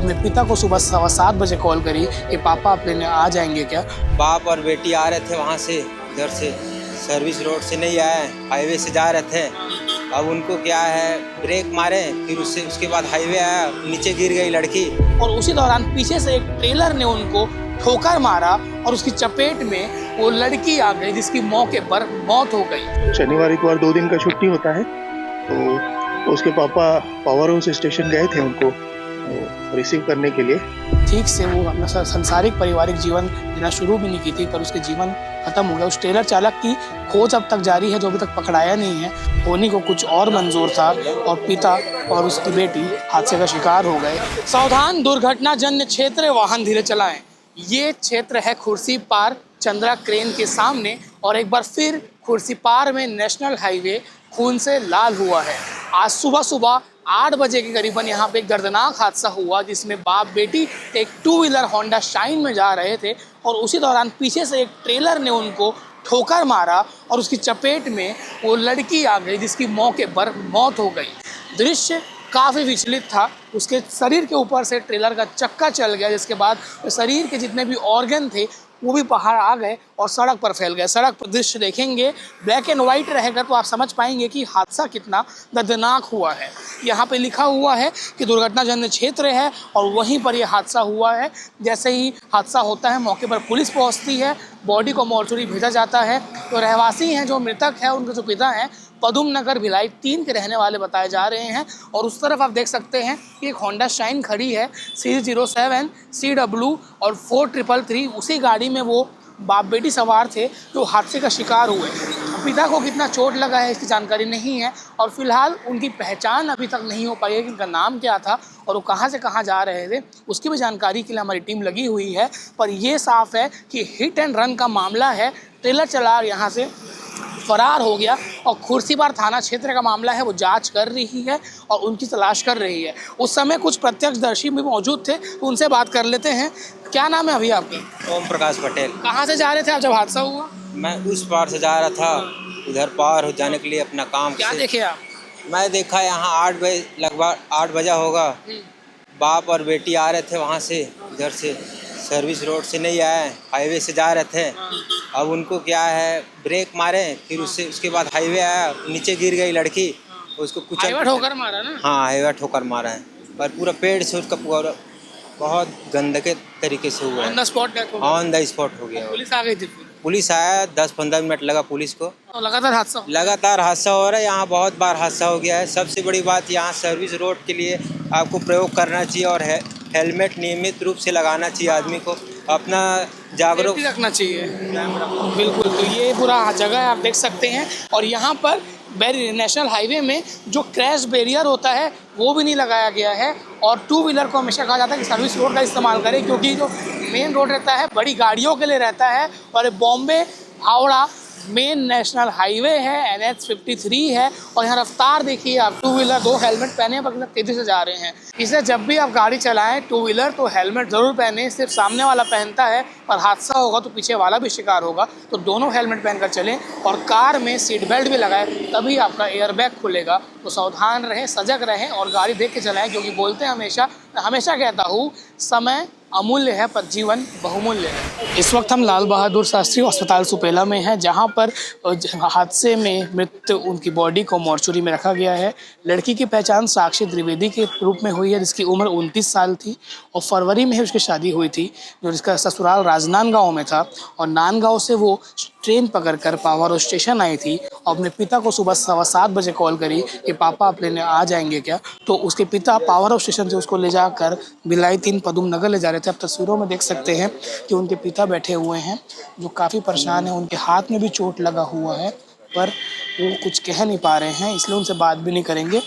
अपने पिता को सुबह 7:15 बजे कॉल करी कि पापा आप लेने आ जाएंगे क्या। बाप और बेटी आ रहे थे वहाँ से, घर से सर्विस रोड से नहीं आए, हाईवे से जा रहे थे। अब उनको क्या है, ब्रेक मारे, फिर उसके बाद हाईवे आया, नीचे गिर गई लड़की। और उसी दौरान पीछे से एक ट्रेलर ने उनको ठोकर मारा और उसकी चपेट में वो लड़की आ गई, जिसकी मौके पर मौत हो गई। शनिवार इतवार 2 दिन का छुट्टी होता है, तो उसके पापा पावर हाउस स्टेशन गए थे उनको रिसीव करने के लिए। ठीक से वो अपना संसारिक पारिवारिक जीवन जीना शुरू भी नहीं की थी, पर उसके जीवन खत्म हो गया। उस ट्रेलर चालक की खोज अब तक जारी है, जो अभी तक पकड़ाया नहीं है। होनी को कुछ और मंजूर था और पिता और उसकी बेटी हादसे का शिकार हो गए। सावधान, दुर्घटना जन्य क्षेत्र, वाहन धीरे चलाएं। ये क्षेत्र है खुर्सीपार चंद्रा क्रेन के सामने, और एक बार फिर खुर्सीपार में नेशनल हाईवे खून से लाल हुआ है। आज सुबह 8 बजे के करीबन यहाँ पे एक दर्दनाक हादसा हुआ, जिसमें बाप बेटी एक 2 व्हीलर होंडा शाइन में जा रहे थे और उसी दौरान पीछे से एक ट्रेलर ने उनको ठोकर मारा और उसकी चपेट में वो लड़की आ गई, जिसकी मौके पर मौत हो गई। दृश्य काफ़ी विचलित था। उसके शरीर के ऊपर से ट्रेलर का चक्का चल गया, जिसके बाद शरीर के जितने भी ऑर्गन थे वो भी बाहर आ गए और सड़क पर फैल गए। सड़क पर दृश्य देखेंगे, ब्लैक एंड वाइट रहेगा तो आप समझ पाएंगे कि हादसा कितना दर्दनाक हुआ है। यहाँ पे लिखा हुआ है कि दुर्घटनाजन्य क्षेत्र है और वहीं पर यह हादसा हुआ है। जैसे ही हादसा होता है, मौके पर पुलिस पहुँचती है, बॉडी को मॉर्चुरी भेजा जाता है। तो रहवासी हैं जो मृतक है, उनके जो पिता हैं, पदुम नगर भिलाई 3 के रहने वाले बताए जा रहे हैं। और उस तरफ आप देख सकते हैं कि एक होंडा शाइन खड़ी है, C07 CW और 4333, उसी गाड़ी में वो बाप बेटी सवार थे जो हादसे का शिकार हुए। पिता को कितना चोट लगा है इसकी जानकारी नहीं है और फिलहाल उनकी पहचान अभी तक नहीं हो पाई है कि उनका नाम क्या था और वो कहाँ से कहाँ जा रहे थे, उसकी भी जानकारी के लिए हमारी टीम लगी हुई है। पर ये साफ है कि हिट एंड रन का मामला है। ट्रेलर चला यहाँ से फरार हो गया और खुर्सीपार थाना क्षेत्र का मामला है, वो जांच कर रही है और उनकी तलाश कर रही है। उस समय कुछ प्रत्यक्षदर्शी भी मौजूद थे, तो उनसे बात कर लेते हैं। क्या नाम है अभी आपकी? ओम प्रकाश पटेल। कहाँ से जा रहे थे आप जब हादसा हुआ? मैं उस पार से जा रहा था, उधर पार हो जाने के लिए अपना काम। क्या देखे आप? मैं देखा यहाँ 8 बजे, लगभग 8 बजा होगा, बाप और बेटी आ रहे थे वहाँ से, घर से सर्विस रोड से नहीं आए, हाईवे से जा रहे थे। अब उनको क्या है, ब्रेक मारे, फिर उसके बाद हाईवे आया, नीचे गिर गई लड़की, उसको कुछ ठोकर मारा ना? हाँ, हाईवे ठोकर मारा है और पूरा पेड़ से उसका पूरा बहुत गंदे तरीके से हुआ है। ऑन द स्पॉट डेथ हो गया? ऑन द स्पॉट हो गया। पुलिस आ गई थी? पुलिस आया, 10-15 मिनट लगा पुलिस को। तो लगातार हादसा हो रहा है यहाँ, बहुत बार हादसा हो गया है। सबसे बड़ी बात, यहाँ सर्विस रोड के लिए आपको प्रयोग करना चाहिए और हेलमेट नियमित रूप से लगाना चाहिए, आदमी को अपना जागरूक रखना चाहिए। बिल्कुल, तो ये पूरा जगह आप देख सकते हैं। और यहाँ पर नेशनल हाईवे में जो क्रैश बैरियर होता है वो भी नहीं लगाया गया है और 2 व्हीलर को हमेशा कहा जाता है कि सर्विस रोड का इस्तेमाल करें, क्योंकि जो मेन रोड रहता है बड़ी गाड़ियों के लिए रहता है। और Bombay Howrah main national highway है, NH 53 है और यहाँ रफ्तार देखिए आप, 2 व्हीलर 2 हेलमेट पहने पर कितना तेज़ी से जा रहे हैं। इसलिए जब भी आप गाड़ी चलाएं 2 व्हीलर तो हेलमेट ज़रूर पहने। सिर्फ सामने वाला पहनता है पर हादसा होगा तो पीछे वाला भी शिकार होगा, तो दोनों हेलमेट पहनकर चलें और कार में सीट बेल्ट भी लगाएं, तभी आपका एयरबैग खुलेगा। तो सावधान रहें, सजग रहें और गाड़ी देख के चलाएं, क्योंकि बोलते हैं हमेशा कहता हूँ, समय अमूल्य है पर जीवन बहुमूल्य है। इस वक्त हम लाल बहादुर शास्त्री अस्पताल सुपेला में हैं, जहां पर हादसे में मृत उनकी बॉडी को मॉर्चुरी में रखा गया है। लड़की की पहचान साक्षी द्विवेदी के रूप में हुई है, जिसकी उम्र 29 साल थी और फरवरी में ही उसकी शादी हुई थी, जो जिसका ससुराल राजनांदगांव में था। और नांदगांव से वो ट्रेन पकड़कर पावर हाउस स्टेशन आई थी और अपने पिता को सुबह 7:15 बजे कॉल करी कि पापा आप लेने आ जाएंगे क्या। तो उसके पिता पावर हाउस स्टेशन से उसको ले जाकर भिलाई 3 पदुम नगर ले जा रहे थे। आप तस्वीरों में देख सकते हैं कि उनके पिता बैठे हुए हैं जो काफ़ी परेशान हैं। उनके हाथ में भी चोट लगा हुआ है पर वो कुछ कह नहीं पा रहे हैं, इसलिए उनसे बात भी नहीं करेंगे।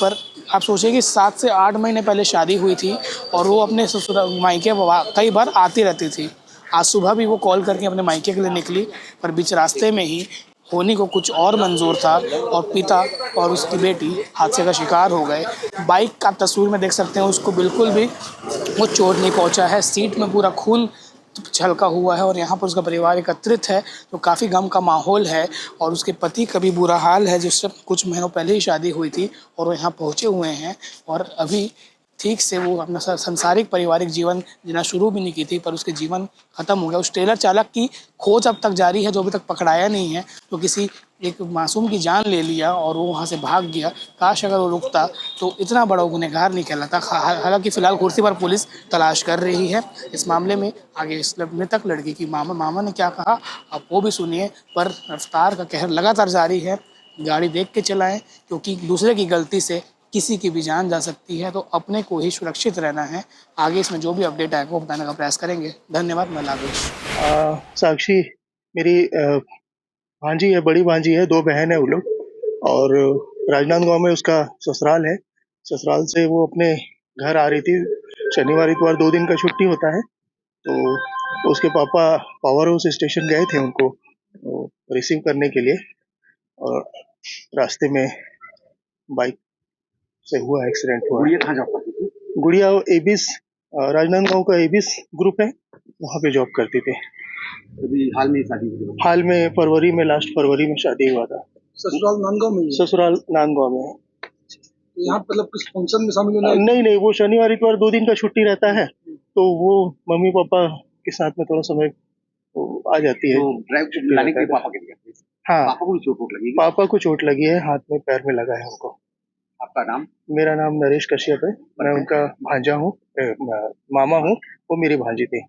पर आप सोचिए कि 7 से 8 महीने पहले शादी हुई थी और वो अपने ससुराल मायके कई बार आती रहती थी। आज सुबह भी वो कॉल करके अपने मायके के लिए निकली, पर बीच रास्ते में ही होनी को कुछ और मंजूर था और पिता और उसकी बेटी हादसे का शिकार हो गए। बाइक का तस्वीर में देख सकते हैं, उसको बिल्कुल भी वो चोट नहीं पहुंचा है। सीट में पूरा खून छलका हुआ है और यहाँ पर उसका परिवार एकत्रित है, तो काफ़ी गम का माहौल है। और उसके पति का भी बुरा हाल है, जिससे कुछ महीनों पहले ही शादी हुई थी और वो यहाँ पहुँचे हुए हैं और अभी ठीक से वो अपना संसारिक पारिवारिक जीवन जीना शुरू भी नहीं की थी, पर उसके जीवन ख़त्म हो गया। उस ट्रेलर चालक की खोज अब तक जारी है, जो अभी तक पकड़ाया नहीं है, तो किसी एक मासूम की जान ले लिया और वो वहाँ से भाग गया। काश अगर वो रुकता तो इतना बड़ा गुनहगार नहीं कहलाता। हालांकि फ़िलहाल कुर्सी पर पुलिस तलाश कर रही है इस मामले में। आगे इस मृतक लड़की की मामा ने क्या कहा आप वो भी सुनिए। पर रफ्तार का कहर लगातार जारी है, गाड़ी देख के चलाएं, क्योंकि दूसरे की गलती से किसी की भी जान जा सकती है, तो अपने को ही सुरक्षित रहना है। आगे इसमें जो भी अपडेट आएगा वो बताने का प्रयास करेंगे। धन्यवाद। मैं लावेश। साक्षी मेरी भांजी है, बड़ी भांजी है, 2 बहन है वो लोग, और राजनांदगांव में उसका ससुराल है। ससुराल से वो अपने घर आ रही थी। शनिवार इतवार 2 दिन का छुट्टी होता है, तो उसके पापा पावर हाउस स्टेशन गए थे उनको रिसीव करने के लिए, और रास्ते में बाइक से हुआ एक्सीडेंट हुआ। गुड़िया कहाँ जॉब करती थी? गुड़िया एबिस, राजनांदगांव का एबिस ग्रुप है, वहाँ पे जॉब करती थी। अभी हाल में ही शादी हुई है। हाल में फरवरी में, लास्ट फरवरी में शादी हुआ था। ससुराल नांदगांव में ही है? ससुराल नांदगांव में है। तो यहाँ मतलब किस फंक्शन में शामिल होना है? नहीं, वो शनिवार इतवार 2 दिन का छुट्टी रहता है, तो वो मम्मी पापा के साथ में थोड़ा समय वो आ जाती है। तो ड्राइव लाने के लिए पापा के लिए गए थे? हाँ, पापा को भी चोट लगी? पापा को चोट लगी है, हाथ में पैर में लगा है उनको। आपका नाम? मेरा नाम नरेश कश्यप है, मैं उनका भांजा हूँ, मामा हूँ, वो मेरी भांजी थी।